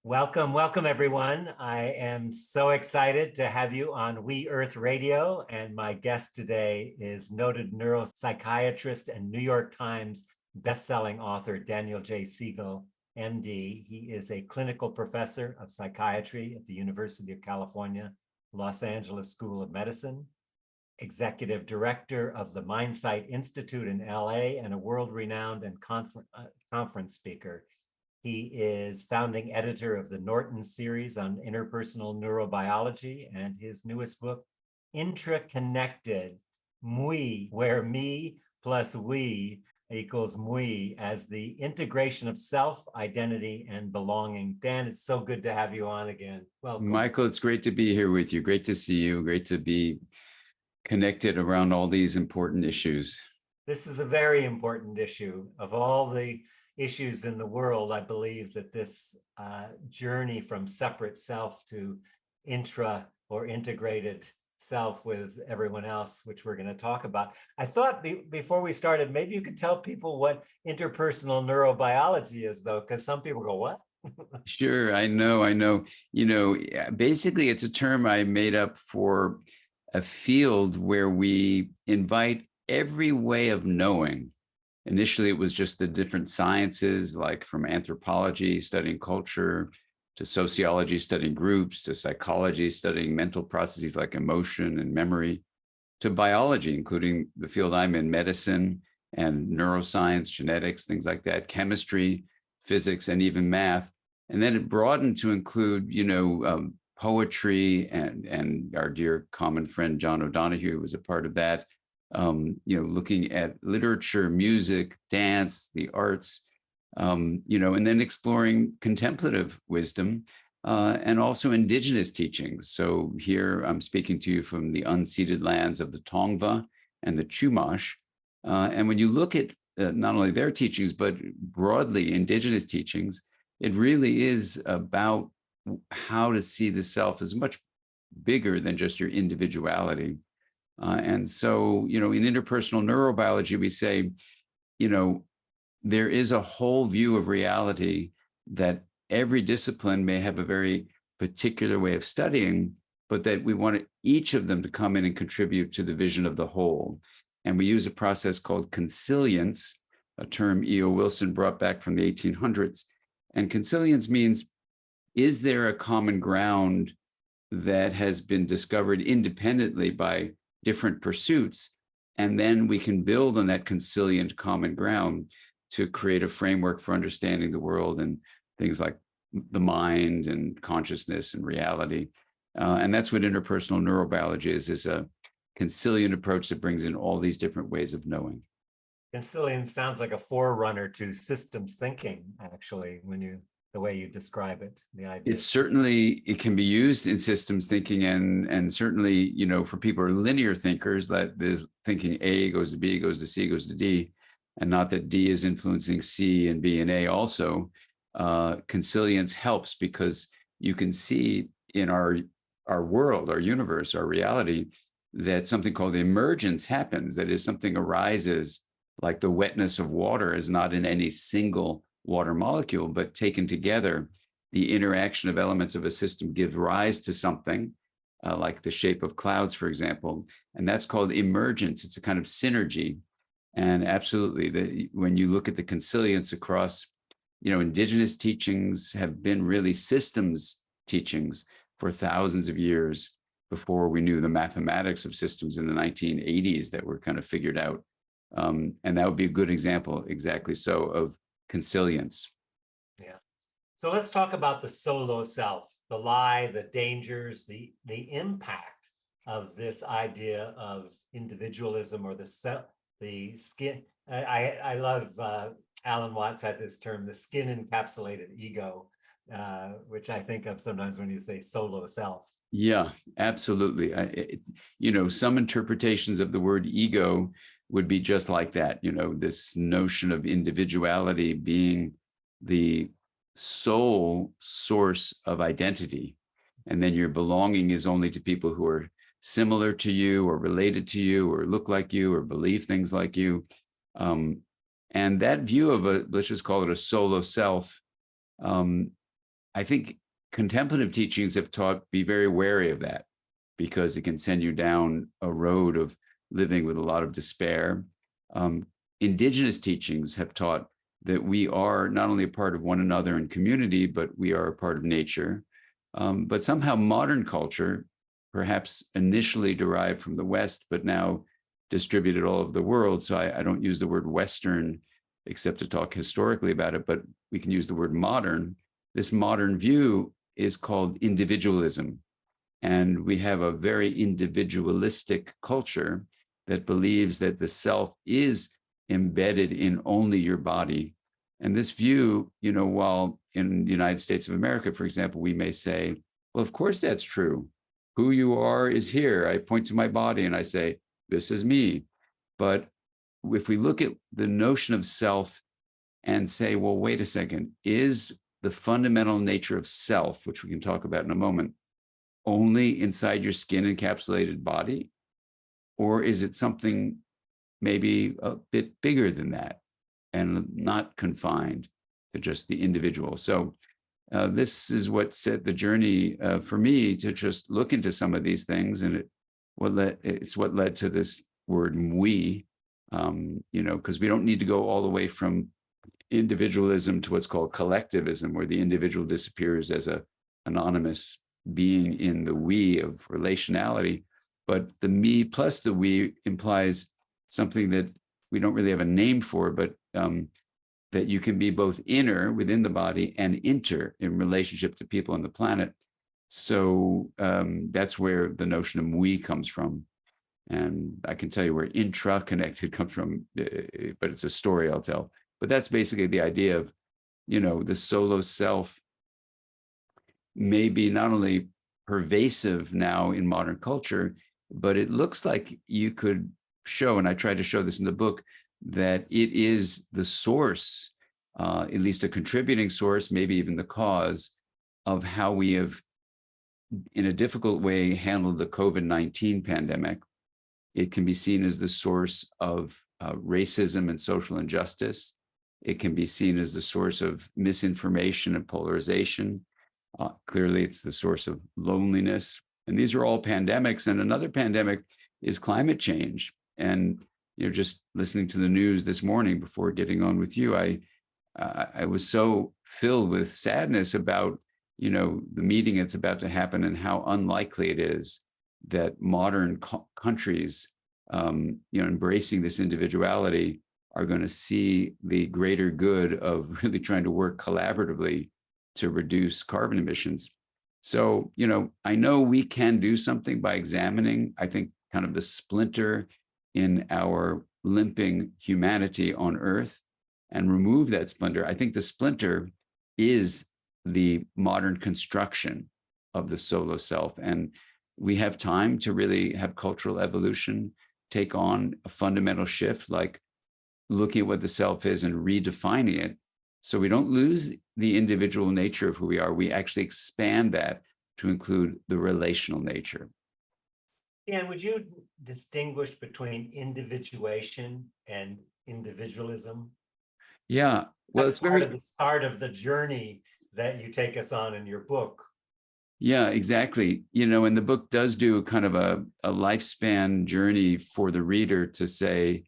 Welcome, welcome everyone. I am so excited to have you on We Earth Radio. And my guest today is noted neuropsychiatrist and New York Times bestselling author, Daniel J. Siegel, MD. He is a clinical professor of psychiatry at the University of California, Los Angeles School of Medicine, executive director of the Mindsight Institute in LA, and a world-renowned and conference speaker. He is founding editor of the Norton series on interpersonal neurobiology, and his newest book, Intraconnected, MWE, where me plus we equals MWE, as the integration of self, identity, and belonging. Dan, it's so good to have you on again. Welcome. Michael, it's great to be here with you. Great to see you. Great to be connected around all these important issues. This is a very important issue. Of all the issues in the world, I believe that this journey from separate self to intra or integrated self with everyone else, which we're going to talk about. I thought before we started, maybe you could tell people what interpersonal neurobiology is, though, because some people go, what? Sure, I know. Basically, it's a term I made up for a field where we invite every way of knowing. Initially, it was just the different sciences, like from anthropology, studying culture, to sociology, studying groups, to psychology, studying mental processes like emotion and memory, to biology, including the field I'm in, medicine and neuroscience, genetics, things like that, chemistry, physics, and even math. And then it broadened to include, poetry, and our dear common friend, John O'Donohue, was a part of that. Looking at literature, music, dance, the arts, and then exploring contemplative wisdom, and also indigenous teachings. So here I'm speaking to you from the unceded lands of the Tongva and the Chumash. And when you look at not only their teachings, but broadly indigenous teachings, it really is about how to see the self as much bigger than just your individuality. And so, in interpersonal neurobiology, we say, there is a whole view of reality that every discipline may have a very particular way of studying, but that we want each of them to come in and contribute to the vision of the whole. And we use a process called consilience, a term E.O. Wilson brought back from the 1800s. And consilience means, is there a common ground that has been discovered independently by different pursuits? And then we can build on that consilient common ground to create a framework for understanding the world and things like the mind and consciousness and reality. And that's what interpersonal neurobiology is a consilient approach that brings in all these different ways of knowing. Consilient sounds like a forerunner to systems thinking, actually, the way you describe it. The idea. It can be used in systems thinking, and certainly, for people who are linear thinkers, that is thinking A goes to B, goes to C, goes to D, and not that D is influencing C and B and A also. Consilience helps because you can see in our world, our universe, our reality, that something called emergence happens. That is, something arises, like the wetness of water is not in any single water molecule, but taken together, the interaction of elements of a system gives rise to something, like the shape of clouds, for example, and that's called emergence. It's a kind of synergy. And absolutely, when you look at the consilience across, indigenous teachings have been really systems teachings for thousands of years before we knew the mathematics of systems in the 1980s that were kind of figured out. And that would be a good example, exactly so, of consilience. Yeah. So let's talk about the solo self, the lie, the dangers, the impact of this idea of individualism, or the skin. I love Alan Watts had this term, the skin encapsulated ego, which I think of sometimes when you say solo self. Yeah, absolutely. Some interpretations of the word ego would be just like that, this notion of individuality being the sole source of identity. And then your belonging is only to people who are similar to you or related to you or look like you or believe things like you. And that view of let's just call it a solo self, I think contemplative teachings have taught be very wary of that because it can send you down a road of living with a lot of despair. Um, Indigenous teachings have taught that we are not only a part of one another and community, but we are a part of nature. But somehow modern culture, perhaps initially derived from the West, but now distributed all over the world. So I don't use the word Western except to talk historically about it, but we can use the word modern. This modern view is called individualism. And we have a very individualistic culture that believes that the self is embedded in only your body. And this view, while in the United States of America, for example, we may say, well, of course that's true. Who you are is here. I point to my body and I say, this is me. But if we look at the notion of self and say, well, wait a second, is the fundamental nature of self, which we can talk about in a moment, only inside your skin encapsulated body? Or is it something maybe a bit bigger than that and not confined to just the individual? So this is what set the journey for me to just look into some of these things. And it's what led to this word we, because we don't need to go all the way from individualism to what's called collectivism, where the individual disappears as a anonymous being in the we of relationality. But the me plus the we implies something that we don't really have a name for, but that you can be both inner within the body and inter in relationship to people on the planet. So that's where the notion of we comes from. And I can tell you where intra-connected comes from, but it's a story I'll tell. But that's basically the idea of, the solo self may be not only pervasive now in modern culture, but it looks like you could show, and I tried to show this in the book, that it is the source, at least a contributing source, maybe even the cause of how we have, in a difficult way, handled the COVID-19 pandemic. It can be seen as the source of racism and social injustice. It can be seen as the source of misinformation and polarization. Clearly, it's the source of loneliness. And these are all pandemics. And another pandemic is climate change. And just listening to the news this morning before getting on with you, I was so filled with sadness about the meeting that's about to happen and how unlikely it is that modern countries, embracing this individuality, are going to see the greater good of really trying to work collaboratively to reduce carbon emissions. So, I know we can do something by examining, I think, kind of the splinter in our limping humanity on Earth and remove that splinter. I think the splinter is the modern construction of the solo self. And we have time to really have cultural evolution take on a fundamental shift, like looking at what the self is and redefining it. So we don't lose the individual nature of who we are. We actually expand that to include the relational nature. Dan, would you distinguish between individuation and individualism? Yeah, well, That's it's very part of the start of the journey that you take us on in your book. Yeah, exactly. And the book does do kind of a lifespan journey for the reader to say,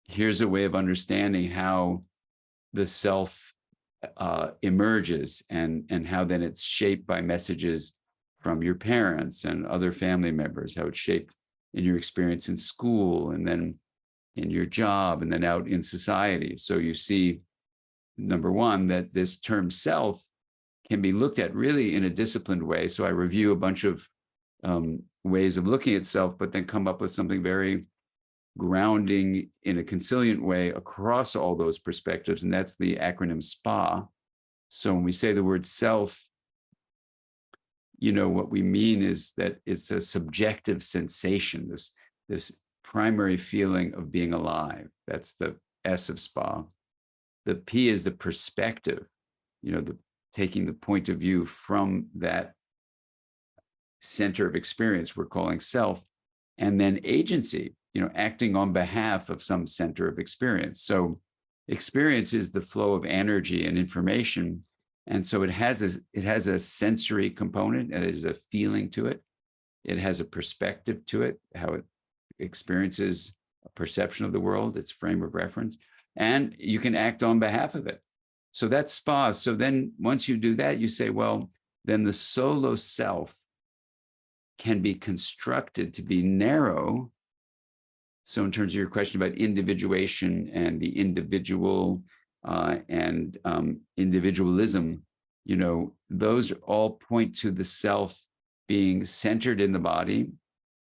here's a way of understanding how the self emerges and how then it's shaped by messages from your parents and other family members, how it's shaped in your experience in school and then in your job and then out in society. So you see, number one, that this term self can be looked at really in a disciplined way. So I review a bunch of ways of looking at self, but then come up with something very grounding in a consilient way across all those perspectives. And that's the acronym SPA. So when we say the word self, what we mean is that it's a subjective sensation, this primary feeling of being alive. That's the S of SPA. The P is the perspective, taking the point of view from that center of experience we're calling self, and then agency, acting on behalf of some center of experience. So experience is the flow of energy and information, And so it has a sensory component, and it has a feeling to it. It has a perspective to it, how it experiences a perception of the world, its frame of reference, and you can act on behalf of it. So that's spa. So then once you do that, you say, well, then the solo self can be constructed to be narrow. So in terms of your question about individuation and the individual and individualism, those all point to the self being centered in the body.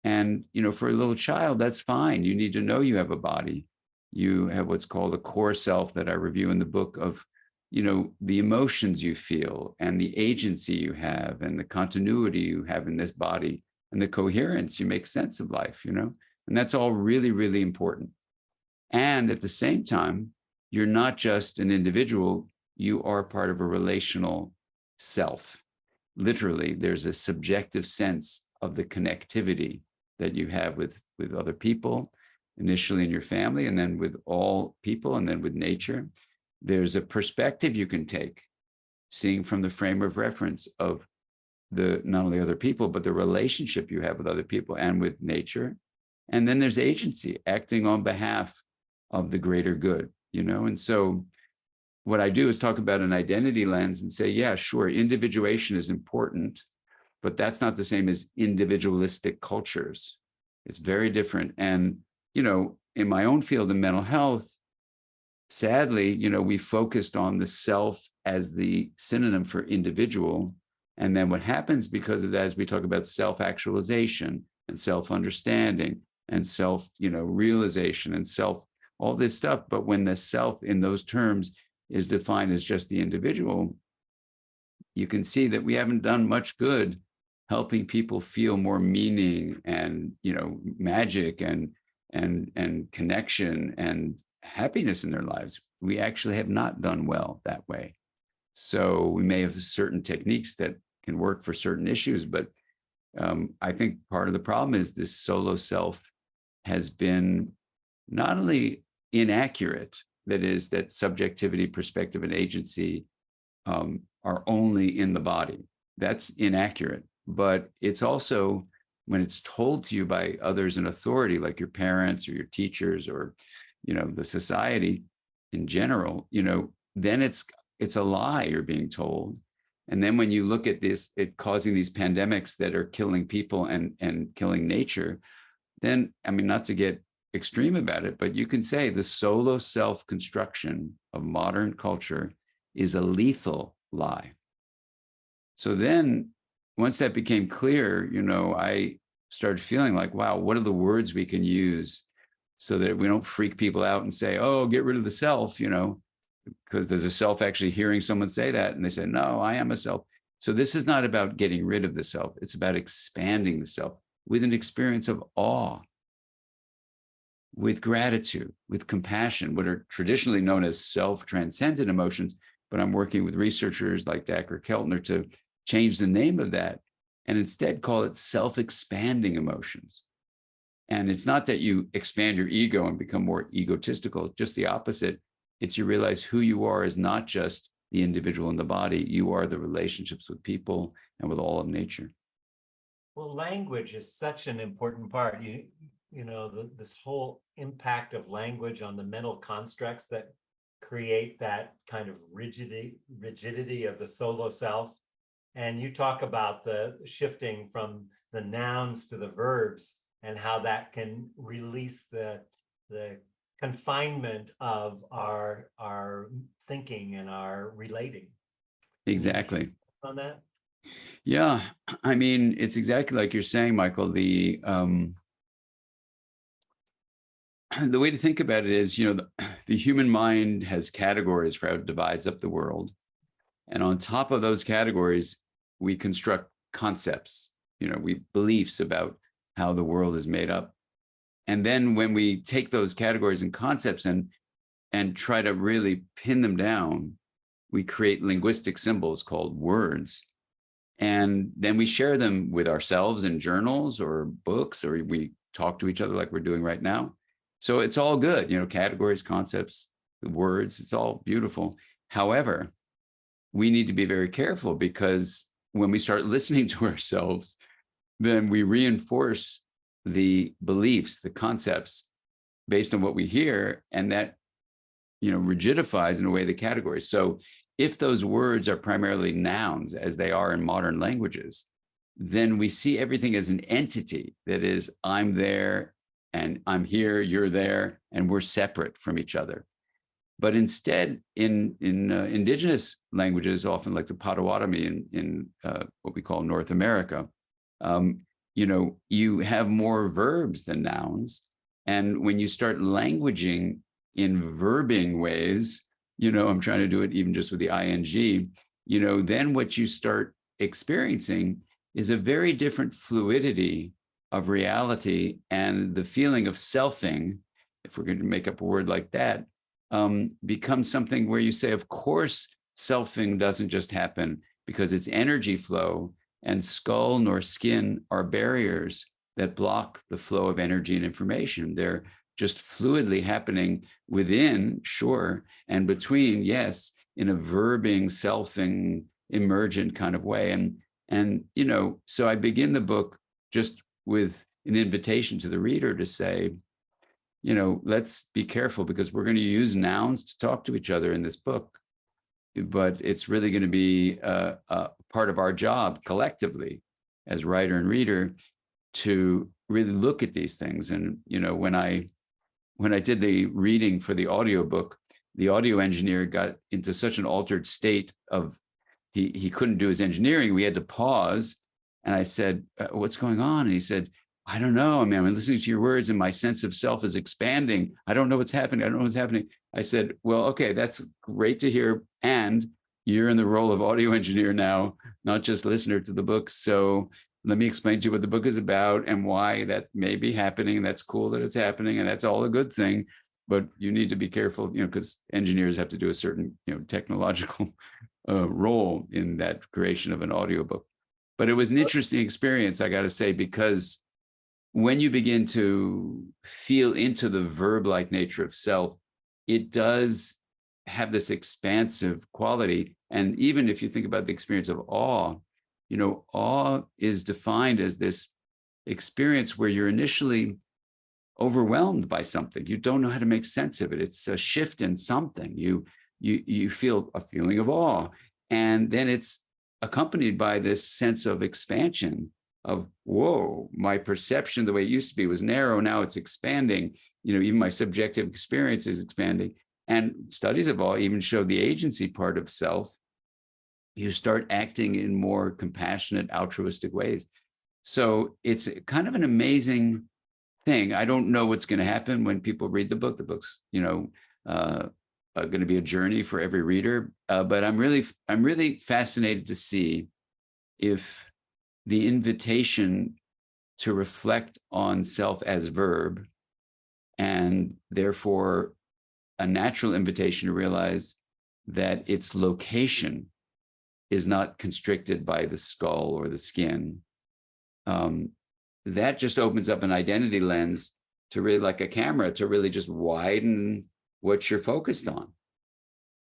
And, for a little child, that's fine. You need to know you have a body. You have what's called a core self that I review in the book of, the emotions you feel and the agency you have and the continuity you have in this body and the coherence. You make sense of life, and that's all really, really important. And at the same time, you're not just an individual, you are part of a relational self. Literally, there's a subjective sense of the connectivity that you have with other people, initially in your family, and then with all people, and then with nature. There's a perspective you can take, seeing from the frame of reference of not only other people, but the relationship you have with other people and with nature. And then there's agency, acting on behalf of the greater good, And so what I do is talk about an identity lens and say, yeah, sure, individuation is important, but that's not the same as individualistic cultures. It's very different. And, in my own field of mental health, sadly, we focused on the self as the synonym for individual. And then what happens because of that is we talk about self-actualization and self-understanding and self-realization and all this stuff. But when the self in those terms is defined as just the individual, you can see that we haven't done much good helping people feel more meaning and, magic and connection and happiness in their lives. We actually have not done well that way. So we may have certain techniques that can work for certain issues, but I think part of the problem is this solo self has been not only inaccurate, that is, that subjectivity, perspective, and agency are only in the body. That's inaccurate, but it's also, when it's told to you by others in authority, like your parents or your teachers or, the society in general, then it's a lie you're being told. And then when you look at this, it causing these pandemics that are killing people and killing nature, then, not to get extreme about it, but you can say the solo self construction of modern culture is a lethal lie. So then once that became clear, I started feeling like, wow, what are the words we can use so that we don't freak people out and say, oh, get rid of the self, because there's a self actually hearing someone say that. And they say, no, I am a self. So this is not about getting rid of the self. It's about expanding the self with an experience of awe, with gratitude, with compassion, what are traditionally known as self-transcendent emotions. But I'm working with researchers like Dacher Keltner to change the name of that and instead call it self-expanding emotions. And it's not that you expand your ego and become more egotistical, just the opposite. It's you realize who you are is not just the individual in the body. You are the relationships with people and with all of nature. Well, language is such an important part. This whole impact of language on the mental constructs that create that kind of rigidity of the solo self. And you talk about the shifting from the nouns to the verbs and how that can release the confinement of our thinking and our relating. Exactly. On that? Yeah, it's exactly like you're saying, Michael. The way to think about it is, the human mind has categories for how it divides up the world. And on top of those categories, we construct concepts, beliefs about how the world is made up. And then when we take those categories and concepts and try to really pin them down, we create linguistic symbols called words. And then we share them with ourselves in journals or books, or we talk to each other like we're doing right now. So it's all good, categories, concepts, words, it's all beautiful. However, we need to be very careful, because when we start listening to ourselves, then we reinforce the beliefs, the concepts based on what we hear, and that, rigidifies in a way the categories. So if those words are primarily nouns, as they are in modern languages, then we see everything as an entity that is, I'm there and I'm here, you're there, and we're separate from each other. But instead, in indigenous languages, often like the Potawatomi in what we call North America, you have more verbs than nouns. And when you start languaging in verbing ways, I'm trying to do it even just with the ing, then what you start experiencing is a very different fluidity of reality, and the feeling of selfing, if we're going to make up a word like that, becomes something where you say, of course, selfing doesn't just happen, because it's energy flow, and skull nor skin are barriers that block the flow of energy and information. They're just fluidly happening within, sure, and between, yes, in a verbing, selfing, emergent kind of way. And so I begin the book just with an invitation to the reader to say, let's be careful, because we're going to use nouns to talk to each other in this book, but it's really going to be a part of our job collectively as writer and reader to really look at these things. And when I did the reading for the audiobook, the audio engineer got into such an altered state of he couldn't do his engineering. We had to pause, and I said, "What's going on?" And he said, "I don't know. I mean, I'm listening to your words, and my sense of self is expanding. I don't know what's happening. I don't know what's happening." I said, "Well, okay, that's great to hear. And you're in the role of audio engineer now, not just listener to the book. So let me explain to you what the book is about and why that may be happening. And that's cool that it's happening, and that's all a good thing. But you need to be careful, because engineers have to do a certain, technological role in that creation of an audiobook." But it was an interesting experience, I got to say, because when you begin to feel into the verb-like nature of self, it does have this expansive quality. And even if you think about the experience of awe, awe is defined as this experience where you're initially overwhelmed by something. You don't know how to make sense of it. It's a shift in something. You feel a feeling of awe, and then it's accompanied by this sense of expansion of, whoa, my perception, the way it used to be, was narrow. Now it's expanding. Even my subjective experience is expanding. And studies of awe even show the agency part of self. You start acting in more compassionate, altruistic ways. So it's kind of an amazing thing. I don't know what's going to happen when people read the book. The book's, going to be a journey for every reader. But I'm really fascinated to see if the invitation to reflect on self as verb, and therefore a natural invitation to realize that its location is not constricted by the skull or the skin. That just opens up an identity lens to really, like a camera, to really just widen what you're focused on.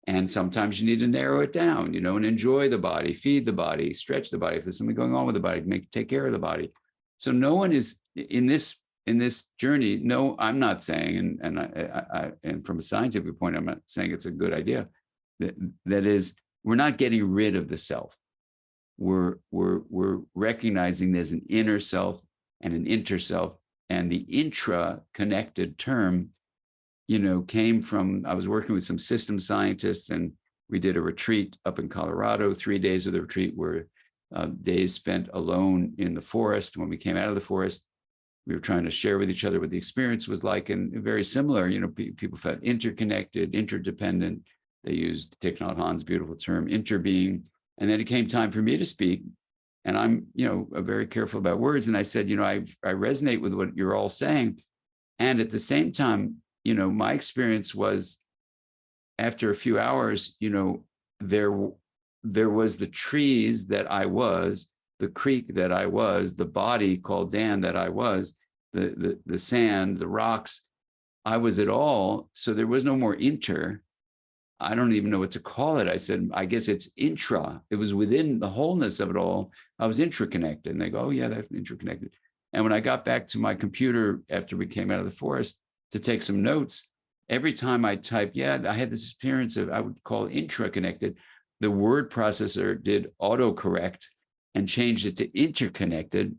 And sometimes you need to narrow it down, and enjoy the body, feed the body, stretch the body. If there's something going on with the body, take care of the body. So no one is in this journey. No, I'm not saying, and from a scientific point, I'm not saying it's a good idea. That is, we're not getting rid of the self. We're recognizing there's an inner self and an inter self, and the intra-connected term, came from, I was working with some system scientists, and we did a retreat up in Colorado. 3 days of the retreat were days spent alone in the forest. When we came out of the forest, we were trying to share with each other what the experience was like, and very similar. People felt interconnected, interdependent. They used Thich Nhat Hanh's beautiful term, interbeing. And then it came time for me to speak, and I'm, very careful about words. And I said, I resonate with what you're all saying. And at the same time, my experience was, after a few hours, there was the trees that I was, the creek that I was, the body called Dan that I was, the sand, the rocks. I was it all. So there was no more inter. I don't even know what to call it. I said, I guess it's intra. It was within the wholeness of it all. I was intraconnected. And they go, oh, yeah, that's intraconnected. And when I got back to my computer after we came out of the forest to take some notes, every time I typed, yeah, I had this appearance of, I would call intraconnected. The word processor did autocorrect and changed it to interconnected.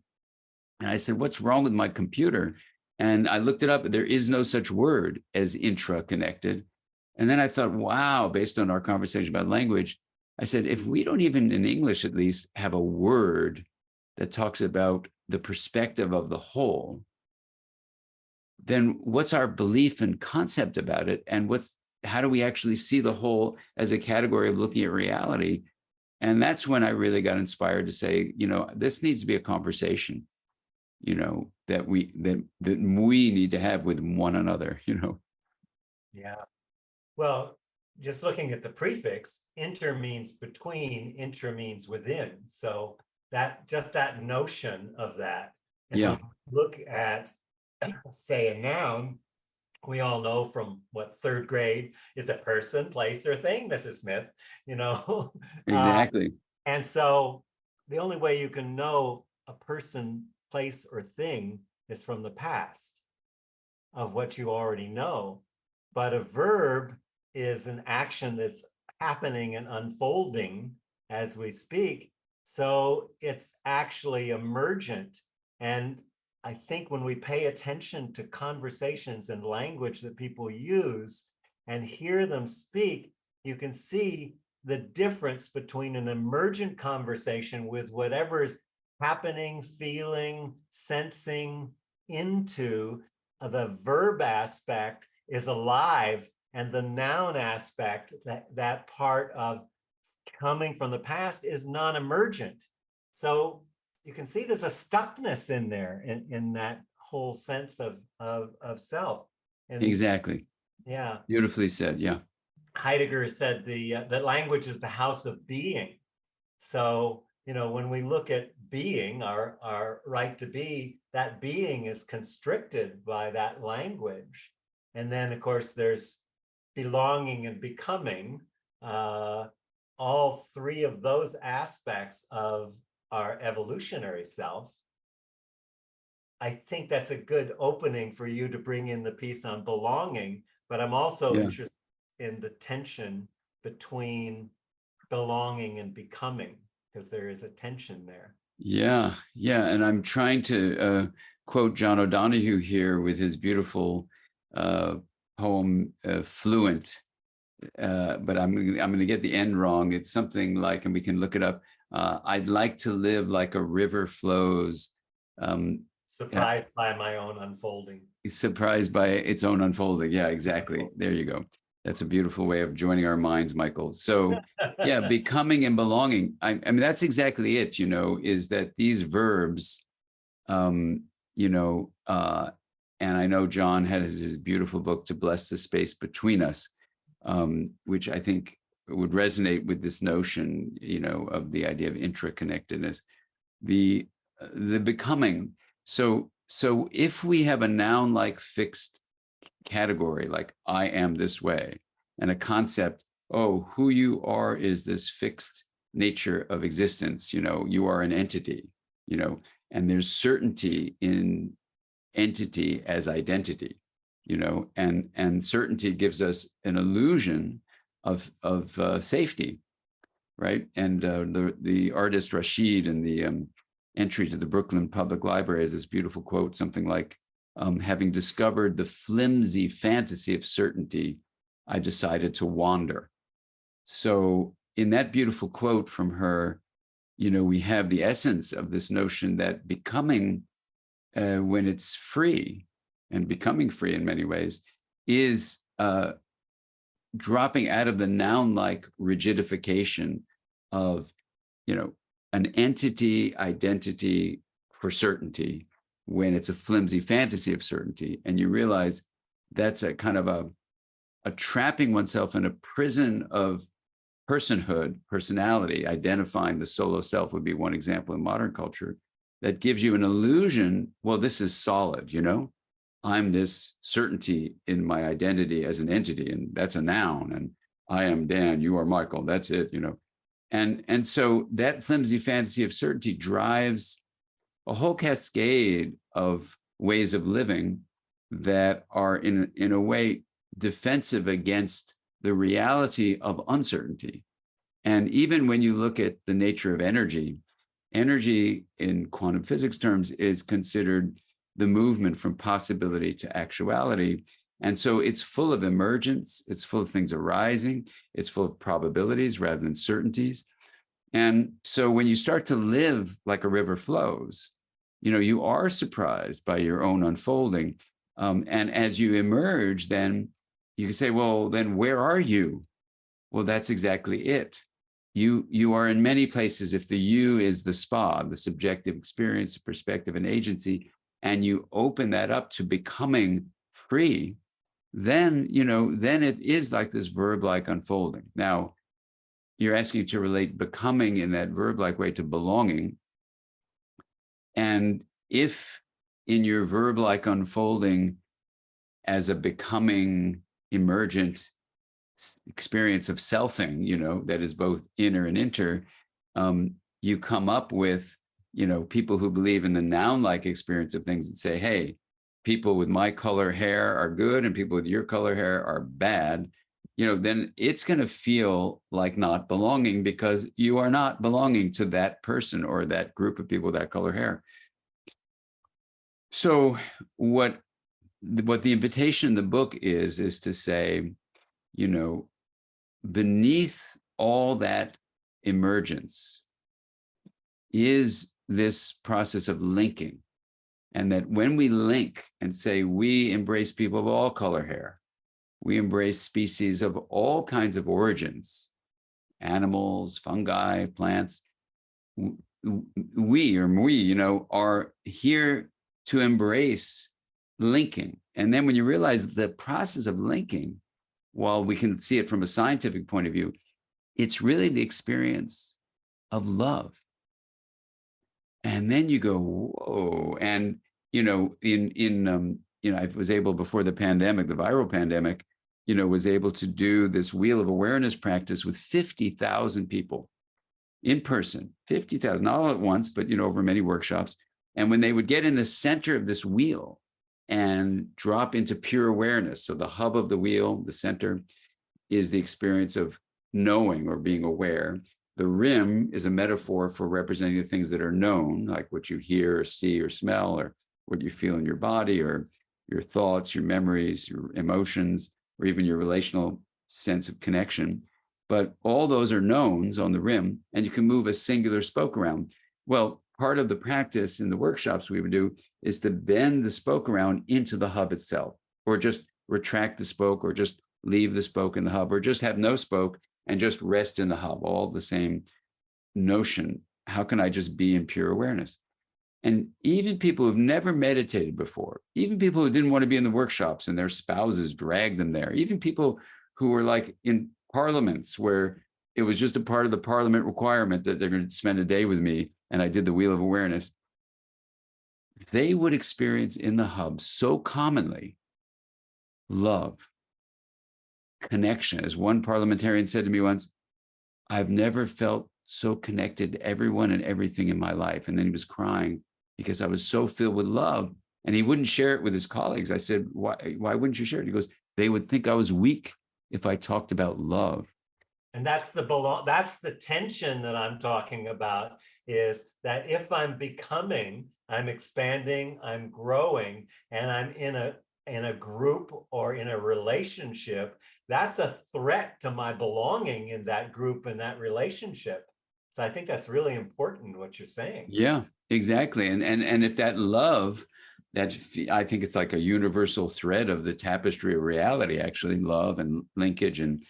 And I said, what's wrong with my computer? And I looked it up. There is no such word as intra-connected. And then I thought, wow, based on our conversation about language, I said, if we don't even in English, at least, have a word that talks about the perspective of the whole, then what's our belief and concept about it? And how do we actually see the whole as a category of looking at reality? And that's when I really got inspired to say, this needs to be a conversation, that we need to have with one another, Yeah. Well, just looking at the prefix, inter means between, intra means within. So that notion of that. And Yeah. when you look at, say, a noun, we all know from third grade is a person, place, or thing, Mrs. Smith, Exactly. And so the only way you can know a person, place, or thing is from the past of what you already know. But a verb is an action that's happening and unfolding as we speak. So it's actually emergent. And I think when we pay attention to conversations and language that people use and hear them speak, you can see the difference between an emergent conversation with whatever is happening, feeling, sensing into. The verb aspect is alive, and the noun aspect, that part of coming from the past, is non-emergent. So you can see there's a stuckness in there in that whole sense of self. And Exactly. yeah, Beautifully said. Yeah. Heidegger said that language is the house of being. So, when we look at being, our right to be, that being is constricted by that language. And then, of course, there's belonging and becoming. All three of those aspects of our evolutionary self. I think that's a good opening for you to bring in the piece on belonging, but I'm also interested in the tension between belonging and becoming, because there is a tension there. Yeah. Yeah. And I'm trying to quote John O'Donohue here with his beautiful poem, Fluent. But I'm going to get the end wrong. It's something like, and we can look it up. I'd like to live like a river flows. Surprised by my own unfolding. Surprised by its own unfolding. Yeah, exactly. There you go. That's a beautiful way of joining our minds, Michael. So yeah, becoming and belonging. I mean, that's exactly it, is that these verbs, and I know John has his beautiful book, To Bless the Space Between Us, which I think would resonate with this notion, of the idea of intraconnectedness, the becoming. So if we have a noun-like fixed category, like I am this way, and a concept, who you are is this fixed nature of existence, you are an entity, and there's certainty in entity as identity, and certainty gives us an illusion of safety, right? And the artist Rashid in the entry to the Brooklyn Public Library has this beautiful quote, something like, having discovered the flimsy fantasy of certainty, I decided to wander. So in that beautiful quote from her, we have the essence of this notion that becoming, when it's free, and becoming free in many ways, is dropping out of the noun-like rigidification of, an entity identity for certainty, when it's a flimsy fantasy of certainty. And you realize that's a kind of a trapping oneself in a prison of personhood, personality. Identifying the solo self would be one example in modern culture, that gives you an illusion, well, this is solid, I'm this certainty in my identity as an entity, and that's a noun, and I am Dan, you are Michael. That's it, And so that flimsy fantasy of certainty drives a whole cascade of ways of living that are in a way defensive against the reality of uncertainty. And even when you look at the nature of energy, energy in quantum physics terms is considered the movement from possibility to actuality. And so it's full of emergence, it's full of things arising, it's full of probabilities rather than certainties. And so when you start to live like a river flows, you are surprised by your own unfolding. And as you emerge, then you can say, well, then where are you? Well, that's exactly it. You are in many places. If the you is the spa, the subjective experience, perspective, and agency, and you open that up to becoming free, then it is like this verb-like unfolding. Now, you're asking to relate becoming in that verb-like way to belonging. And if in your verb-like unfolding as a becoming emergent experience of selfing, that is both inner and inter, you come up with, people who believe in the noun-like experience of things and say, hey, people with my color hair are good and people with your color hair are bad, then it's going to feel like not belonging because you are not belonging to that person or that group of people with that color hair. So what the invitation in the book is to say, beneath all that emergence is this process of linking. And that when we link and say we embrace people of all color hair, we embrace species of all kinds of origins, animals, fungi, plants, we are here to embrace linking. And then when you realize the process of linking, while we can see it from a scientific point of view, it's really the experience of love. And then you go, whoa. And, I was able before the pandemic, the viral pandemic, was able to do this wheel of awareness practice with 50,000 people in person, 50,000, not all at once, but, over many workshops. And when they would get in the center of this wheel and drop into pure awareness. So the hub of the wheel, the center, is the experience of knowing or being aware. The rim is a metaphor for representing the things that are known, like what you hear or see or smell, or what you feel in your body, or your thoughts, your memories, your emotions, or even your relational sense of connection. But all those are knowns on the rim, and you can move a singular spoke around. Well, part of the practice in the workshops we would do is to bend the spoke around into the hub itself, or just retract the spoke, or just leave the spoke in the hub, or just have no spoke and just rest in the hub, all the same notion. How can I just be in pure awareness? And even people who've never meditated before, even people who didn't want to be in the workshops and their spouses dragged them there, even people who were like in parliaments where it was just a part of the parliament requirement that they're going to spend a day with me, and I did the wheel of awareness, they would experience in the hub so commonly love, connection. As one parliamentarian said to me once, I've never felt so connected to everyone and everything in my life. And then he was crying because I was so filled with love, and he wouldn't share it with his colleagues. I said, why wouldn't you share it? He goes, they would think I was weak if I talked about love. And that's the tension that I'm talking about, is that if I'm becoming, I'm expanding, I'm growing, and I'm in a group or in a relationship, that's a threat to my belonging in that group and that relationship. So I think that's really important what you're saying. Yeah, exactly. And if that love, that I think it's like a universal thread of the tapestry of reality, actually, love and linkage and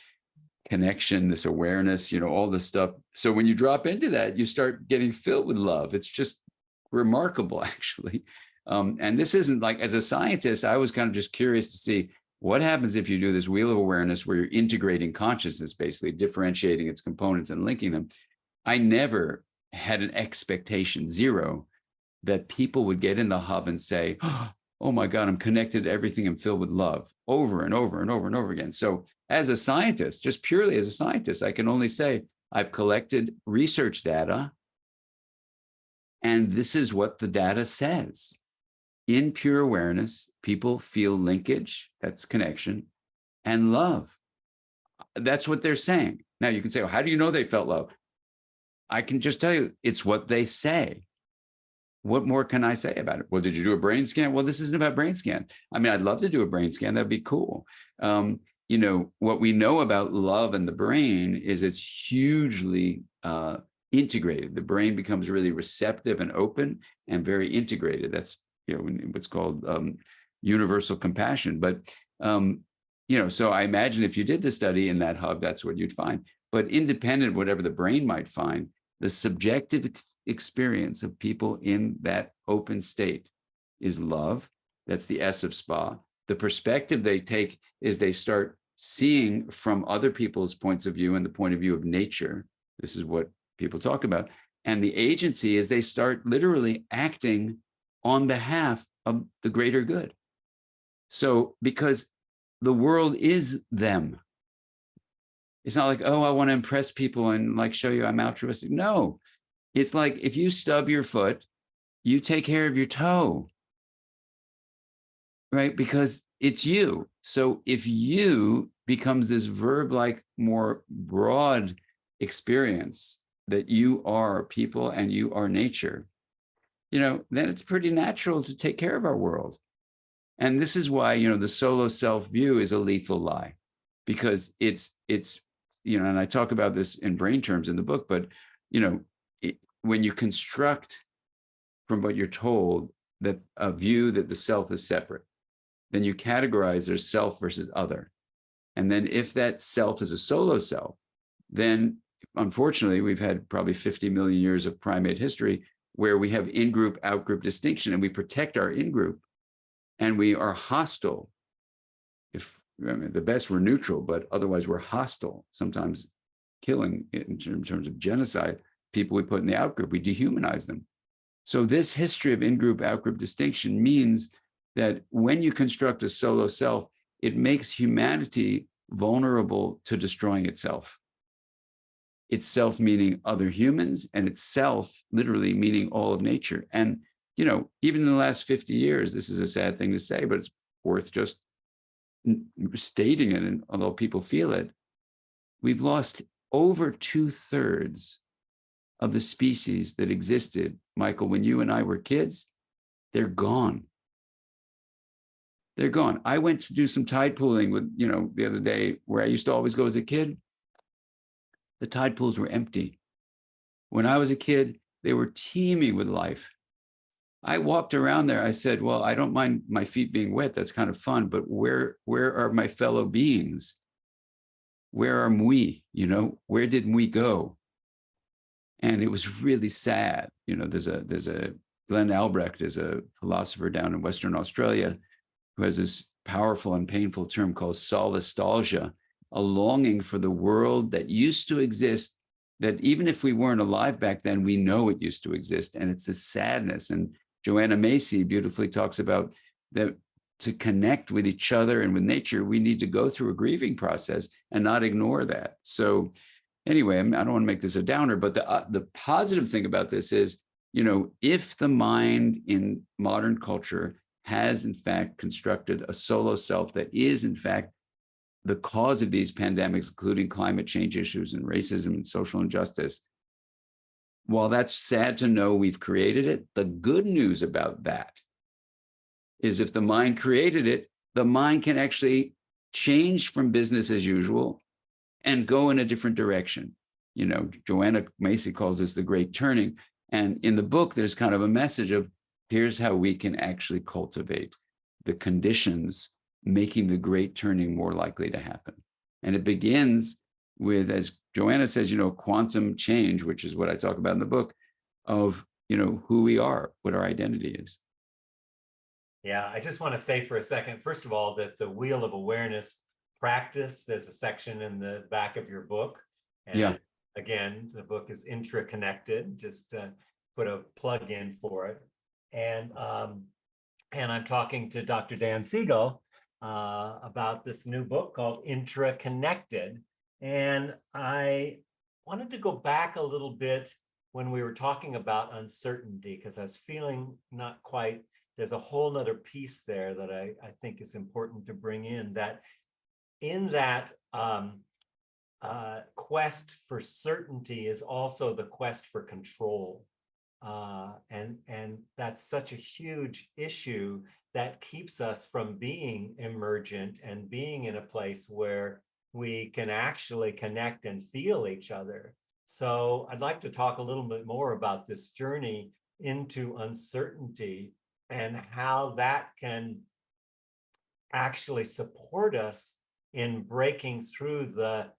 connection, this awareness, all this stuff. So when you drop into that, you start getting filled with love. It's just remarkable, actually. And this isn't like, as a scientist, I was kind of just curious to see what happens if you do this wheel of awareness where you're integrating consciousness, basically differentiating its components and linking them. I never had an expectation, zero, that people would get in the hub and say, oh, oh my God, I'm connected to everything and filled with love over and over and over and over again. So as a scientist, just purely as a scientist, I can only say I've collected research data, and this is what the data says. In pure awareness, people feel linkage, that's connection, and love. That's what they're saying. Now you can say, well, how do you know they felt love? I can just tell you, it's what they say. What more can I say about it? Well, did you do a brain scan? Well, this isn't about brain scan. I mean, I'd love to do a brain scan. That'd be cool. You know, what we know about love and the brain is it's hugely integrated. The brain becomes really receptive and open and very integrated. That's, you know, what's called universal compassion. But, you know, so I imagine if you did the study in that hub, that's what you'd find. But independent, whatever the brain might find, the subjective experience of people in that open state is love. That's the S of SPA. The perspective they take is they start seeing from other people's points of view and the point of view of nature. This is what people talk about. And the agency is they start literally acting on behalf of the greater good. So because the world is them. It's not like, oh, I want to impress people and like show you I'm altruistic. No, it's like if you stub your foot, you take care of your toe, right? Because it's you. So if you becomes this verb-like, more broad experience that you are people and you are nature, you know, then it's pretty natural to take care of our world. And this is why, you know, the solo self view is a lethal lie, because it's, you know, and I talk about this in brain terms in the book, but, you know, when you construct from what you're told that a view that the self is separate, then you categorize there's self versus other. And then if that self is a solo self, then unfortunately, we've had probably 50 million years of primate history where we have in-group, out-group distinction, and we protect our in-group, and we are hostile. If I mean, the best we're neutral, but otherwise we're hostile, sometimes killing in terms of genocide, people we put in the out-group, we dehumanize them. So this history of in-group, out-group distinction means that when you construct a solo self, it makes humanity vulnerable to destroying itself. Itself meaning other humans, and itself literally meaning all of nature. And, you know, even in the last 50 years, this is a sad thing to say, but it's worth just stating it. And although people feel it, we've lost over 2/3 of the species that existed, Michael, when you and I were kids. They're gone. They're gone. I went to do some tide pooling with, you know, the other day where I used to always go as a kid. The tide pools were empty. When I was a kid, they were teeming with life. I walked around there. I said, well, I don't mind my feet being wet. That's kind of fun. But where are my fellow beings? Where are we? You know, where did we go? And it was really sad. You know, there's a Glenn Albrecht is a philosopher down in Western Australia who has this powerful and painful term called solastalgia, a longing for the world that used to exist, that even if we weren't alive back then, we know it used to exist. And it's the sadness. And Joanna Macy beautifully talks about that to connect with each other and with nature, we need to go through a grieving process and not ignore that. So anyway, I don't want to make this a downer, but the positive thing about this is, you know, if the mind in modern culture has in fact constructed a solo self that is in fact the cause of these pandemics, including climate change issues and racism and social injustice, while that's sad to know we've created it, the good news about that is if the mind created it, the mind can actually change from business as usual and go in a different direction. You know, Joanna Macy calls this the great turning. And in the book, there's kind of a message of here's how we can actually cultivate the conditions making the great turning more likely to happen. And it begins with, as Joanna says, you know, quantum change, which is what I talk about in the book, of, you know, who we are, what our identity is. Yeah, I just want to say for a second, first of all, that the Wheel of Awareness practice, there's a section in the back of your book. And yeah. Again, the book is intra-connected, just put a plug in for it. And And I'm talking to Dr. Dan Siegel about this new book called Intra-Connected. And I wanted to go back a little bit when we were talking about uncertainty, because I was feeling not quite, there's a whole nother piece there that I think is important to bring in, that in that quest for certainty is also the quest for control. And that's such a huge issue that keeps us from being emergent and being in a place where we can actually connect and feel each other. So I'd like to talk a little bit more about this journey into uncertainty and how that can actually support us in breaking through the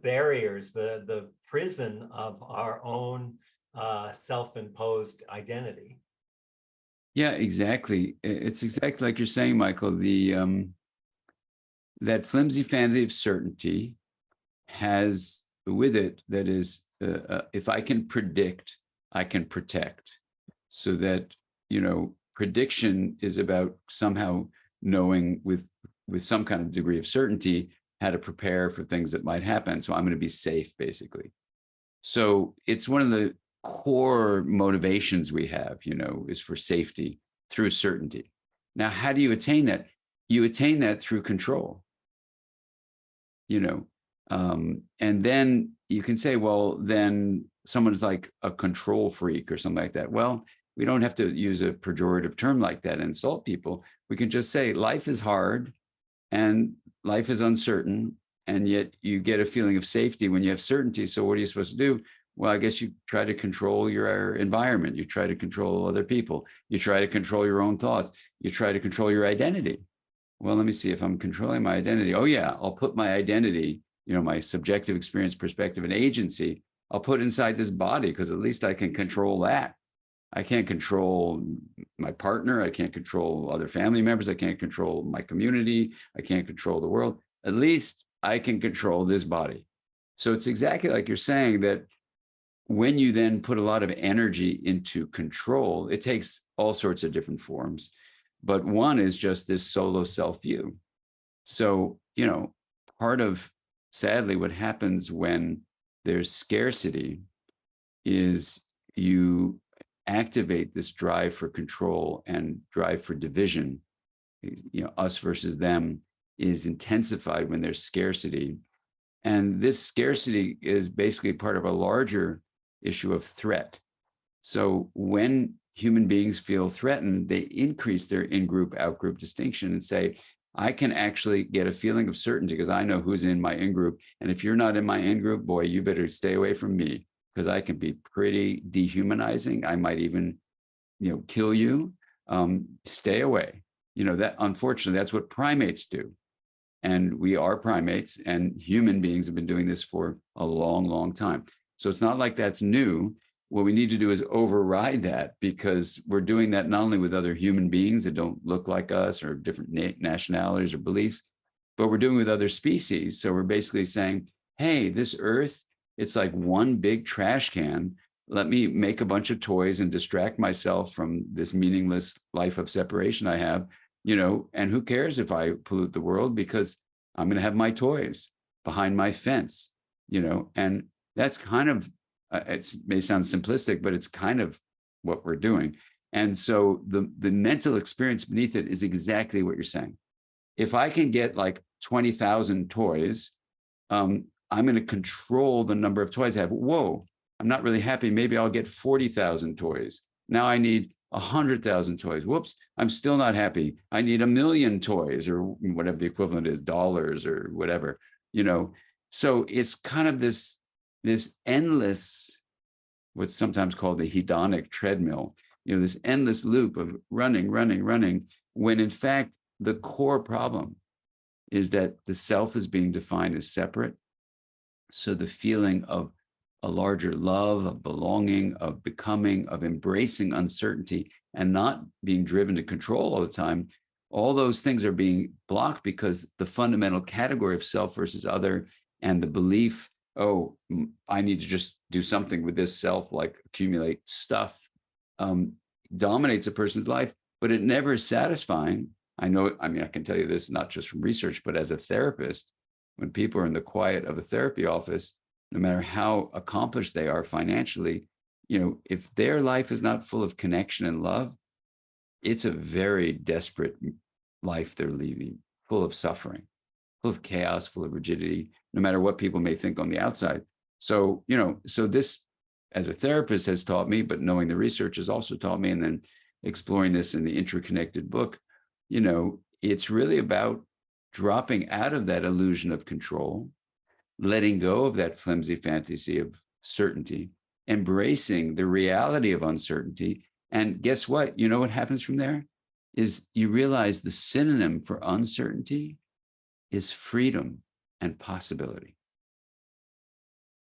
barriers, the prison of our own self-imposed identity. Yeah, exactly. It's exactly like you're saying, Michael. That flimsy fantasy of certainty has with it that is, if I can predict, I can protect. So that, prediction is about somehow knowing with some kind of degree of certainty how to prepare for things that might happen. So I'm going to be safe, basically. So it's one of the core motivations we have, is for safety through certainty. Now, how do you attain that? You attain that through control, and then you can say, well, then someone's like a control freak or something like that. Well, we don't have to use a pejorative term like that and insult people. We can just say life is hard and life is uncertain, and yet you get a feeling of safety when you have certainty. So what are you supposed to do? Well, I guess you try to control your environment. You try to control other people. You try to control your own thoughts. You try to control your identity. Well, let me see if I'm controlling my identity. Oh yeah, I'll put my identity, my subjective experience, perspective, and agency, I'll put inside this body because at least I can control that. I can't control my partner. I can't control other family members. I can't control my community. I can't control the world. At least I can control this body. So it's exactly like you're saying that when you then put a lot of energy into control, it takes all sorts of different forms. But one is just this solo self view. So, part of sadly what happens when there's scarcity is you activate this drive for control and drive for division. Us versus them is intensified when there's scarcity. And this scarcity is basically part of a larger issue of threat. So when human beings feel threatened, they increase their in-group, out-group distinction and say, I can actually get a feeling of certainty because I know who's in my in-group. And if you're not in my in-group, boy, you better stay away from me because I can be pretty dehumanizing. I might even, kill you. Stay away. That unfortunately, that's what primates do. And we are primates, and human beings have been doing this for a long, long time. So it's not like that's new. What we need to do is override that, because we're doing that not only with other human beings that don't look like us or different nationalities or beliefs, but we're doing it with other species. So we're basically saying, hey, this earth, it's like one big trash can. Let me make a bunch of toys and distract myself from this meaningless life of separation I have, and who cares if I pollute the world, because I'm going to have my toys behind my fence, and that's kind of, it may sound simplistic, but it's kind of what we're doing. And so the mental experience beneath it is exactly what you're saying. If I can get like 20,000 toys, I'm going to control the number of toys I have. Whoa, I'm not really happy. Maybe I'll get 40,000 toys. Now I need 100,000 toys. Whoops, I'm still not happy. I need 1,000,000 toys, or whatever the equivalent is, dollars or whatever, So it's kind of this endless, what's sometimes called the hedonic treadmill, this endless loop of running, when in fact, the core problem is that the self is being defined as separate. So the feeling of a larger love, of belonging, of becoming, of embracing uncertainty and not being driven to control all the time, all those things are being blocked because the fundamental category of self versus other and the belief, oh, I need to just do something with this self, like accumulate stuff, dominates a person's life. but it never is satisfying. I know, I mean, I can tell you this, not just from research, but as a therapist, when people are in the quiet of a therapy office, no matter how accomplished they are financially, if their life is not full of connection and love, it's a very desperate life they're leading, full of suffering, full of chaos, full of rigidity, no matter what people may think on the outside. So, so this as a therapist has taught me, but knowing the research has also taught me, and then exploring this in the Interconnected book, it's really about dropping out of that illusion of control, letting go of that flimsy fantasy of certainty, embracing the reality of uncertainty. And guess what? You know what happens from there is you realize the synonym for uncertainty is freedom and possibility.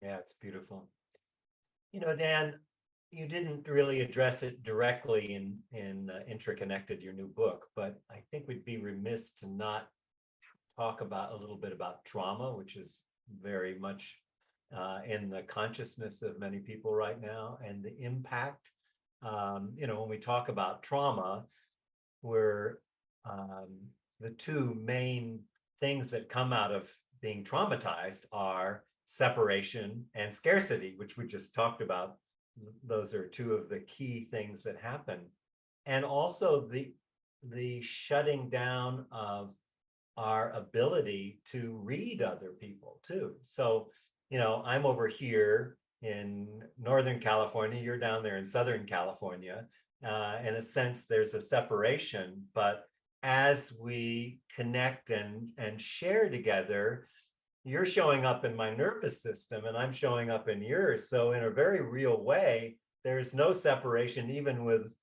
Yeah, it's beautiful. Dan, you didn't really address it directly in Interconnected, your new book, but I think we'd be remiss to not talk about a little bit about trauma, which is very much in the consciousness of many people right now, and the impact. When we talk about trauma, we're the two main things that come out of being traumatized are separation and scarcity, which we just talked about. Those are two of the key things that happen. And also the shutting down of our ability to read other people too. So, I'm over here in Northern California, you're down there in Southern California. In a sense, there's a separation, but as we connect and share together, you're showing up in my nervous system and I'm showing up in yours. So in a very real way, there's no separation, even with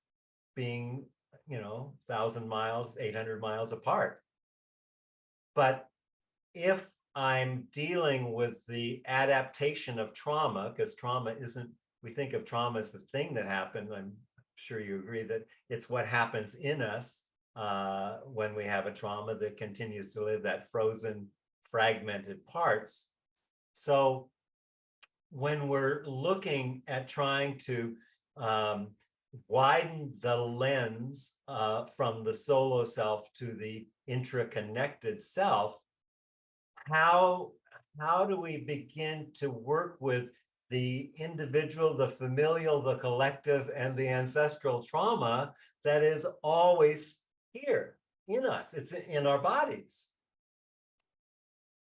being, 1,000 miles, 800 miles apart. But if I'm dealing with the adaptation of trauma, because trauma isn't, we think of trauma as the thing that happened. I'm sure you agree that it's what happens in us when we have a trauma that continues to live, that frozen, fragmented parts. So when we're looking at trying to widen the lens from the solo self to the intraconnected self, how do we begin to work with the individual, the familial, the collective, and the ancestral trauma that is always here in us? It's in our bodies.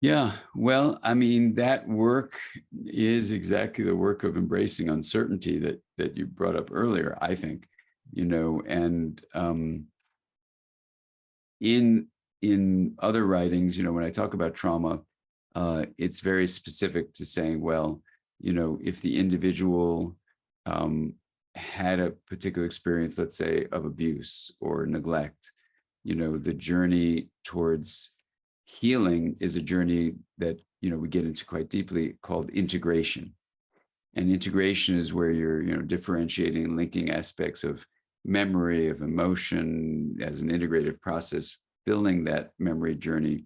Yeah, well, I mean, that work is exactly the work of embracing uncertainty that you brought up earlier, I think, and in other writings, when I talk about trauma, it's very specific to saying, well, if the individual had a particular experience, let's say, of abuse or neglect, the journey towards healing is a journey that we get into quite deeply, called integration. And integration is where you're differentiating and linking aspects of memory, of emotion as an integrative process, building that memory journey,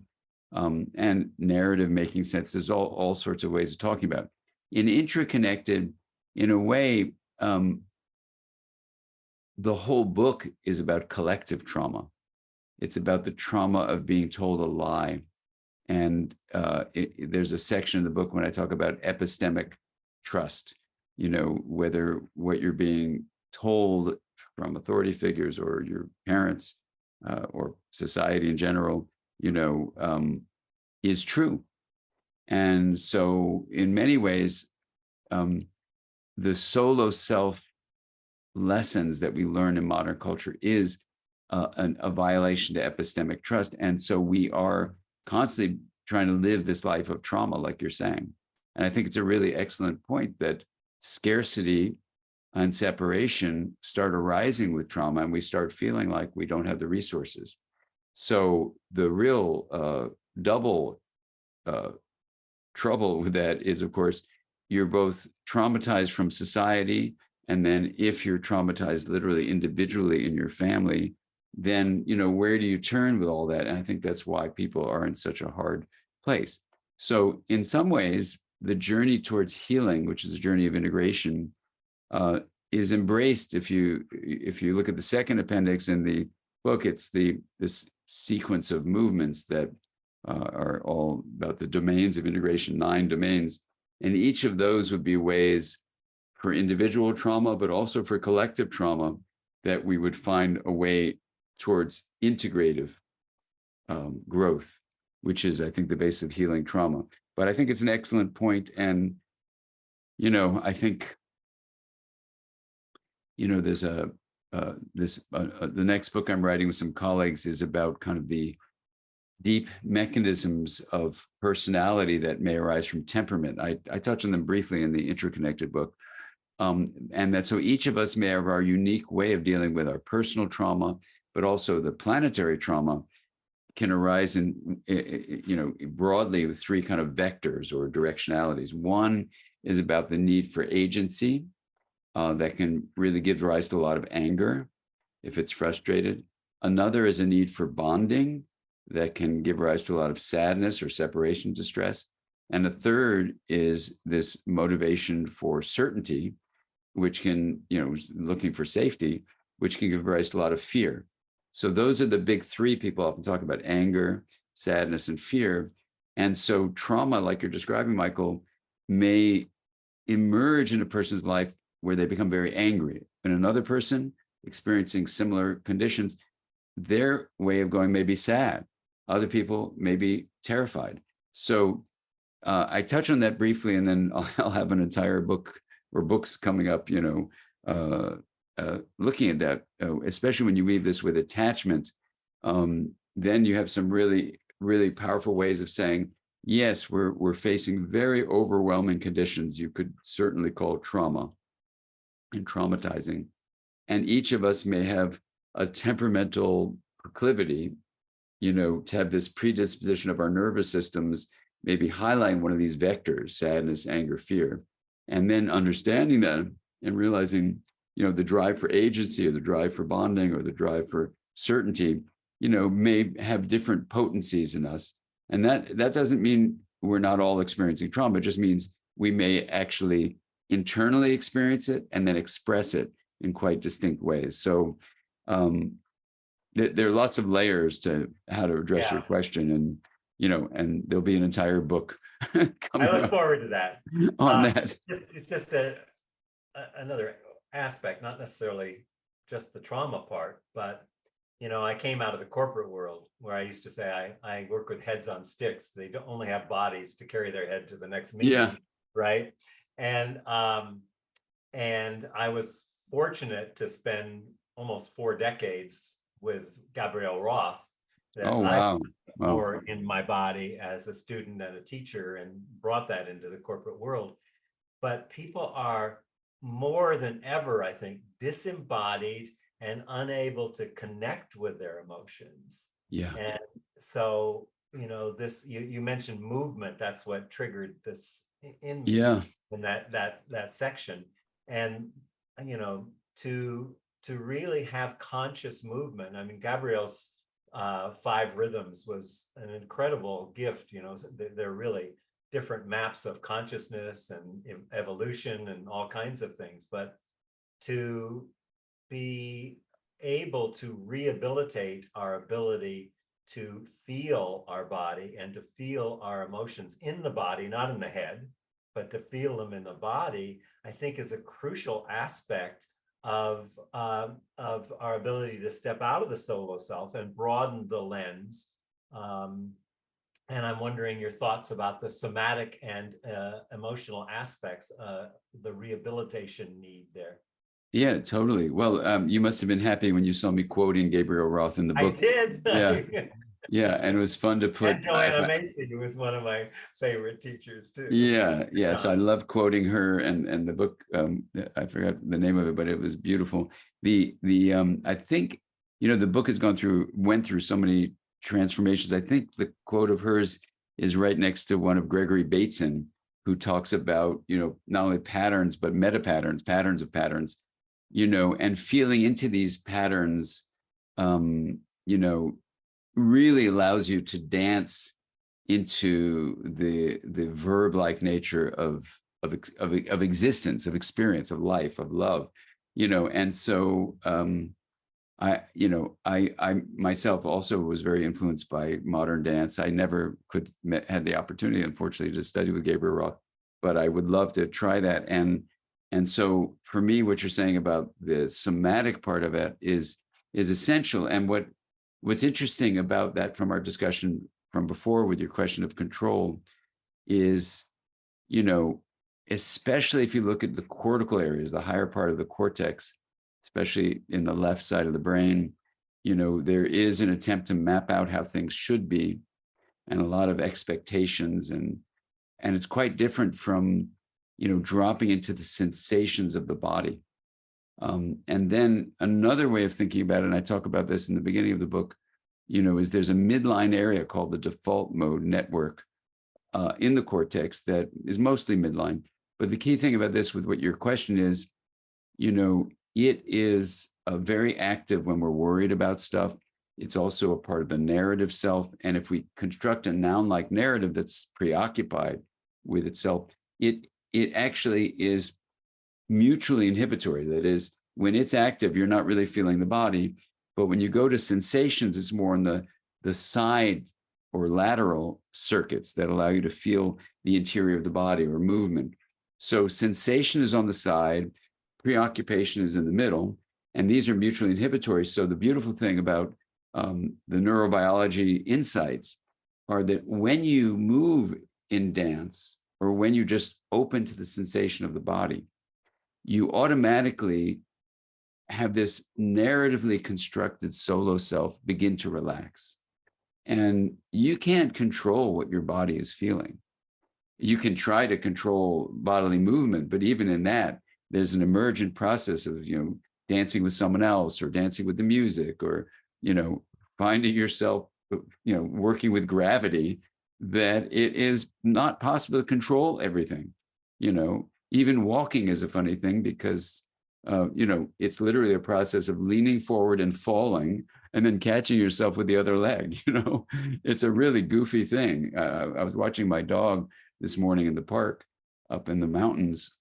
and narrative making sense. There's all sorts of ways of talking about it. In Interconnected, in a way, the whole book is about collective trauma. It's about the trauma of being told a lie. And there's a section in the book when I talk about epistemic trust, whether what you're being told from authority figures or your parents or society in general, is true. And so in many ways, the solo self lessons that we learn in modern culture is a violation to epistemic trust. And so we are constantly trying to live this life of trauma, like you're saying. And I think it's a really excellent point that scarcity and separation start arising with trauma, and we start feeling like we don't have the resources. So the real double trouble with that is, of course, you're both traumatized from society, and then if you're traumatized literally individually in your family, then where do you turn with all that? And I think that's why people are in such a hard place. So in some ways, the journey towards healing, which is a journey of integration, is embraced. If you look at the second appendix in the book, it's this sequence of movements that are all about the domains of integration, 9 domains. And each of those would be ways for individual trauma, but also for collective trauma, that we would find a way towards integrative growth, which is, I think, the base of healing trauma. But I think it's an excellent point. And, I think, there's the next book I'm writing with some colleagues is about kind of the deep mechanisms of personality that may arise from temperament. I touch on them briefly in the Interconnected book. And that so each of us may have our unique way of dealing with our personal trauma, but also the planetary trauma can arise in, broadly with 3 kind of vectors or directionalities. One is about the need for agency that can really give rise to a lot of anger if it's frustrated. Another is a need for bonding that can give rise to a lot of sadness or separation distress. And a third is this motivation for certainty, which can, looking for safety, which can give rise to a lot of fear. So those are the big 3 people often talk about: anger, sadness, and fear. And so trauma, like you're describing, Michael, may emerge in a person's life where they become very angry. And another person experiencing similar conditions, their way of going may be sad. Other people may be terrified. So I touch on that briefly, and then I'll have an entire book or books coming up, looking at that, especially when you weave this with attachment. Then you have some really, really powerful ways of saying, yes, we're facing very overwhelming conditions you could certainly call trauma and traumatizing. And each of us may have a temperamental proclivity, to have this predisposition of our nervous systems, maybe highlighting one of these vectors: sadness, anger, fear. And then understanding that and realizing, the drive for agency or the drive for bonding or the drive for certainty, may have different potencies in us. And that doesn't mean we're not all experiencing trauma. It just means we may actually internally experience it and then express it in quite distinct ways. So there are lots of layers to how to address your question. And, and there'll be an entire book coming I look forward to that. On that. It's just another aspect, not necessarily just the trauma part, but, I came out of the corporate world where I used to say I work with heads on sticks. They don't only have bodies to carry their head to the next meeting, right? And I was fortunate to spend almost 4 decades with Gabrielle Roth, that I more in my body as a student and a teacher, and brought that into the corporate world. But people are more than ever, I think, disembodied and unable to connect with their emotions. Yeah. And so, this, you mentioned movement. That's what triggered this in that section. And, to really have conscious movement. I mean, Gabrielle's 5 rhythms was an incredible gift. They're really different maps of consciousness and evolution and all kinds of things. But to be able to rehabilitate our ability to feel our body and to feel our emotions in the body, not in the head, but to feel them in the body, I think is a crucial aspect of our ability to step out of the solo self and broaden the lens. And I'm wondering your thoughts about the somatic and emotional aspects, the rehabilitation need there. Yeah, totally. Well, you must have been happy when you saw me quoting Gabrielle Roth in the book. I did. Yeah. Yeah, and it was fun to put. And Joanna Macy, who was one of my favorite teachers too. Yeah. So I love quoting her, and the book. I forgot the name of it, but it was beautiful. I think the book went through so many transformations. I think the quote of hers is right next to one of Gregory Bateson, who talks about not only patterns but meta patterns, patterns of patterns, and feeling into these patterns, really allows you to dance into the verb-like nature of existence, of experience, of life, of love. And so I myself also was very influenced by modern dance. I never had the opportunity, unfortunately, to study with Gabriel Roth, but I would love to try that. And so for me, what you're saying about the somatic part of it is essential. And what's interesting about that from our discussion from before with your question of control is, especially if you look at the cortical areas, the higher part of the cortex, especially in the left side of the brain, there is an attempt to map out how things should be and a lot of expectations. And it's quite different from, dropping into the sensations of the body. And then another way of thinking about it, and I talk about this in the beginning of the book, is there's a midline area called the default mode network in the cortex that is mostly midline. But the key thing about this with what your question is, it is very active when we're worried about stuff. It's also a part of the narrative self. And if we construct a noun-like narrative that's preoccupied with itself, it actually is mutually inhibitory. That is, when it's active, you're not really feeling the body. But when you go to sensations, it's more on the side or lateral circuits that allow you to feel the interior of the body or movement. So sensation is on the side, preoccupation is in the middle, and these are mutually inhibitory. So the beautiful thing about the neurobiology insights are that when you move in dance, or when you just open to the sensation of the body, you automatically have this narratively constructed solo self begin to relax. And you can't control what your body is feeling. You can try to control bodily movement, but even in that, there's an emergent process of, dancing with someone else or dancing with the music or, finding yourself, working with gravity, that it is not possible to control everything. Even walking is a funny thing because, it's literally a process of leaning forward and falling and then catching yourself with the other leg. It's a really goofy thing. I was watching my dog this morning in the park up in the mountains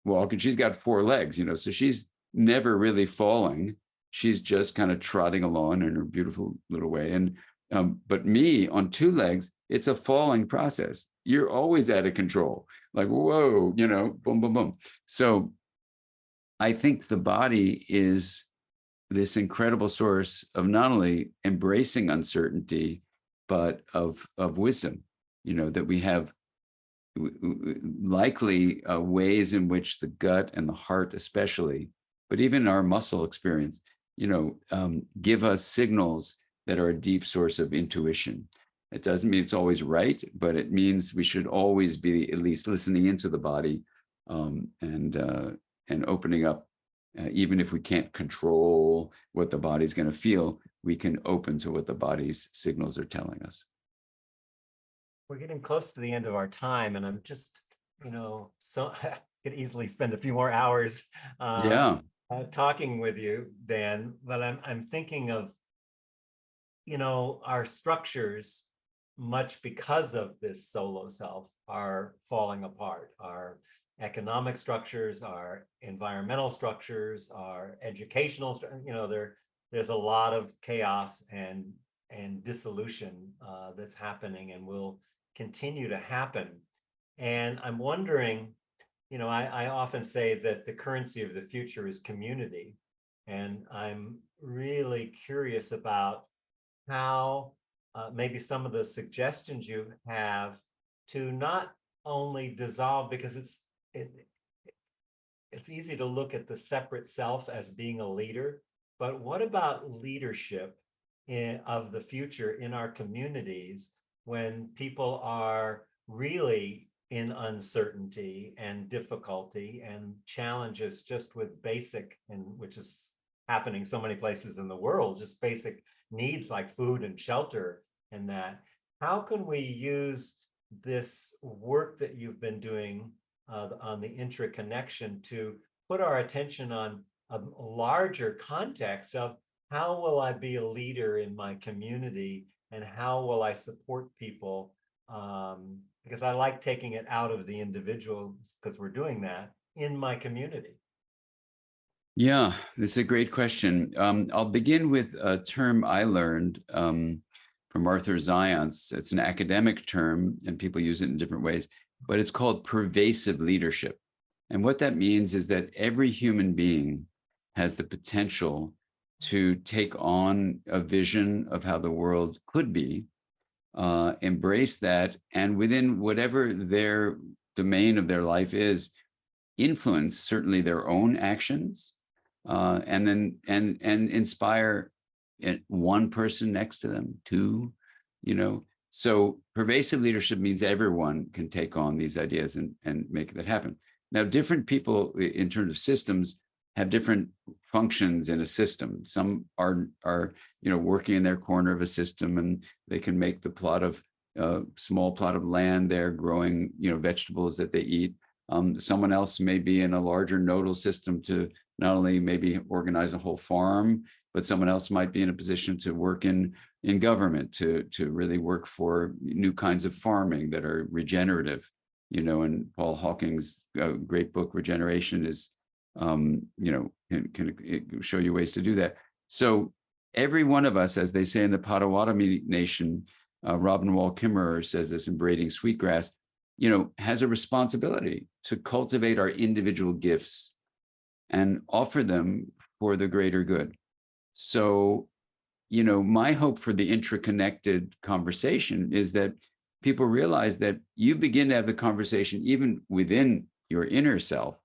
walk, and she's got 4 legs, so she's never really falling. She's just kind of trotting along in her beautiful little way. And but me on 2 legs, it's a falling process. You're always out of control, like, whoa, boom, boom, boom. So I think the body is this incredible source of not only embracing uncertainty, but of wisdom, that we have likely ways in which the gut and the heart especially, but even our muscle experience, give us signals that are a deep source of intuition. It doesn't mean it's always right, but it means we should always be at least listening into the body and opening up. Even if we can't control what the body's going to feel, we can open to what the body's signals are telling us. We're getting close to the end of our time, and I'm just, so I could easily spend a few more hours talking with you, Dan. But I'm thinking of, our structures, much because of this solo self, are falling apart. Our economic structures, our environmental structures, our educational, there's a lot of chaos and dissolution that's happening and will continue to happen. And I'm wondering, I often say that the currency of the future is community. And I'm really curious about how maybe some of the suggestions you have to not only dissolve, because it's easy to look at the separate self as being a leader, but what about leadership of the future in our communities when people are really in uncertainty and difficulty and challenges just with basic, and which is happening so many places in the world, just basic needs like food and shelter and that. How can we use this work that you've been doing on the intra-connection to put our attention on a larger context of how will I be a leader in my community and how will I support people? Because I like taking it out of the individual, because we're doing that in my community. Yeah, it's a great question. I'll begin with a term I learned from Arthur Zions. It's an academic term, and people use it in different ways, but it's called pervasive leadership. And what that means is that every human being has the potential to take on a vision of how the world could be, embrace that, and within whatever their domain of their life is, influence certainly their own actions, and then and inspire one person next to them, two, you know. So pervasive leadership means everyone can take on these ideas and make that happen. Now, different people in terms of systems have different functions in a system. Some are working in their corner of a system, and they can make the plot of small plot of land there growing vegetables that they eat. Someone else may be in a larger nodal system to not only maybe organize a whole farm, but someone else might be in a position to work in government to really work for new kinds of farming that are regenerative. And Paul Hawking's great book, Regeneration, is, can show you ways to do that. So every one of us, as they say in the Potawatomi Nation, Robin Wall Kimmerer says this in Braiding Sweetgrass, has a responsibility to cultivate our individual gifts and offer them for the greater good. So, my hope for the intraconnected conversation is that people realize that you begin to have the conversation even within your inner self,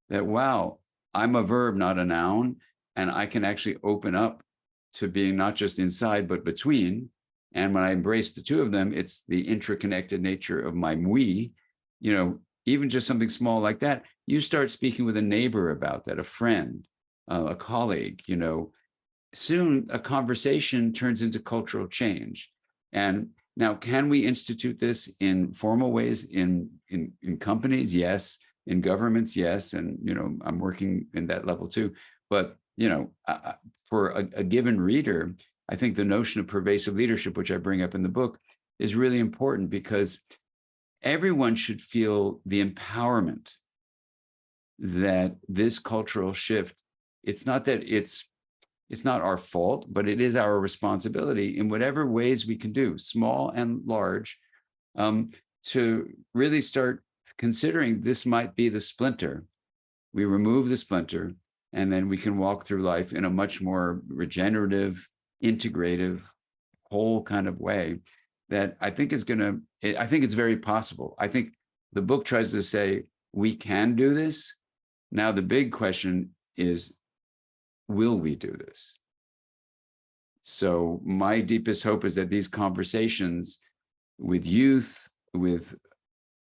that, wow, I'm a verb, not a noun, and I can actually open up to being not just inside, but between. And when I embrace the two of them, it's the intraconnected nature of my we, even just something small like that. You start speaking with a neighbor about that, a friend, a colleague, soon a conversation turns into cultural change. And now, can we institute this in formal ways in companies? Yes. In governments? Yes. And, I'm working in that level too. But, for a given reader, I think the notion of pervasive leadership, which I bring up in the book, is really important, because everyone should feel the empowerment that this cultural shift, it's not that it's not our fault, but it is our responsibility in whatever ways we can do, small and large, to really start considering this might be the splinter. We remove the splinter, and then we can walk through life in a much more regenerative, integrative, whole kind of way that I think is I think it's very possible. I think the book tries to say, we can do this. Now, the big question is, will we do this? So my deepest hope is that these conversations with youth, with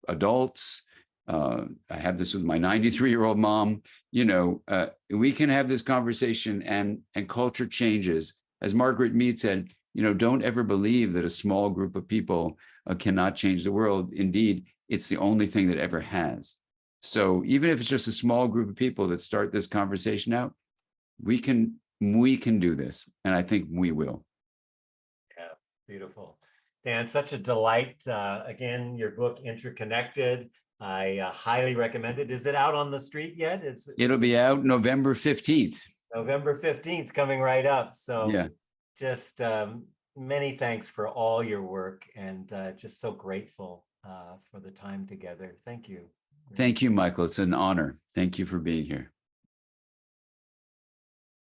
adults, I have this with my 93-year-old mom, we can have this conversation, and culture changes. As Margaret Mead said, don't ever believe that a small group of people cannot change the world. Indeed, it's the only thing that ever has. So even if it's just a small group of people that start this conversation out, we can do this, and I think we will. Yeah, beautiful. Dan, such a delight. Again, your book, Interconnected, I highly recommend it. Is it out on the street yet? It'll be out November 15th. November 15th, coming right up. So yeah, just many thanks for all your work, and just so grateful for the time together. Thank you. Thank you, Michael. It's an honor. Thank you for being here.